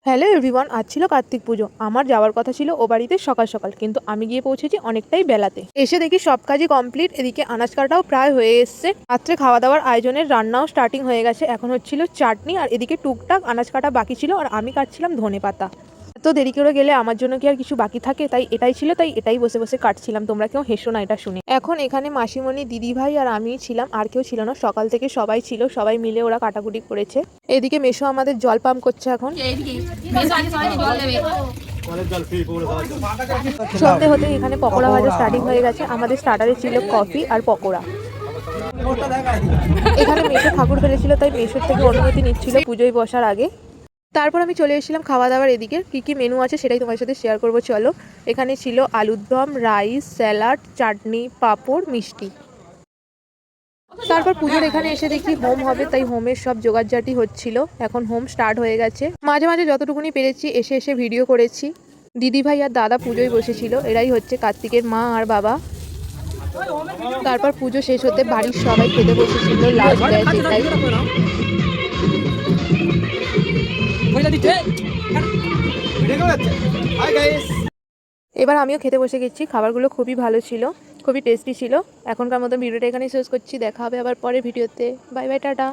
Hello everyone, আজ ছিল কার্তিক পুজো। আমার যাওয়ার কথা ছিল ও বাড়িতে সকাল সকাল, কিন্তু আমি গিয়ে পৌঁছেছি অনেকটাই বেলাতে। এসে দেখি সব কাজই কমপ্লিট, এদিকে আনাজ কাটাও প্রায় হয়ে এসছে। রাত্রে খাওয়া দাওয়ার আয়োজনের রান্নাও স্টার্টিং হয়ে গেছে। এখন হচ্ছিল চাটনি, আর এদিকে টুকটাক আনাজ কাটা বাকি ছিল, আর আমি কাটছিলাম ধনেপাতা। এত দেরি করে গেলে আমার জন্য কি আর কিছু বাকি থাকে, তাই এটাই বসে বসে কাটছিলাম। তোমরা কেউ হেসো না এটা শুনে। এখন এখানে মাসিমণি, দিদিভাই আর আমিই ছিলাম, আর কেউ ছিল না। সকাল থেকে সবাই ছিল, সবাই মিলে ওরা কাটাকুটি করেছে। এদিকে মেশো আমাদের জল পাম্প করছে এখন। সন্ধে হতে এখানে পকোড়া ভাজা স্টার্টিং হয়ে গেছে। আমাদের স্টার্টারে ছিল কফি আর পকোড়া। এখানে মেশো ঠাকুর ফেলেছিল, তাই মেশোর থেকে অনুমতি নিচ্ছিল পুজোয় বসার আগে। তারপর আমি চলে এসেছিলাম খাওয়া দাওয়ার এদিকে। কী মেনু আছে সেটাই তোমার সাথে শেয়ার করবো, চলো। এখানে ছিল আলুর দম, রাইস, স্যালাড, চাটনি, পাঁপড়, মিষ্টি। তারপর পুজোর এখানে এসে দেখি হোম হবে, তাই হোমের সব জোগাড়জাটি হচ্ছিল। এখন হোম স্টার্ট হয়ে গেছে। মাঝে মাঝে যতটুকুনি পেরেছি এসে এসে ভিডিও করেছি। দিদিভাই আর দাদা পুজোয় বসেছিল, এরাই হচ্ছে কার্তিকের মা আর বাবা। তারপর পুজো শেষ হতে বাড়ির সবাই খেতে বসেছিল, লাস্ট ব্যাচ এটাই। এবার আমিও খেতে বসে গেছি। খাবারগুলো খুবই ভালো ছিল, খুবই টেস্টি ছিল। এখনকার মতো ভিডিওটা এখানেই শেষ করছি। দেখা হবে আবার পরের ভিডিওতে। Bye bye, tata.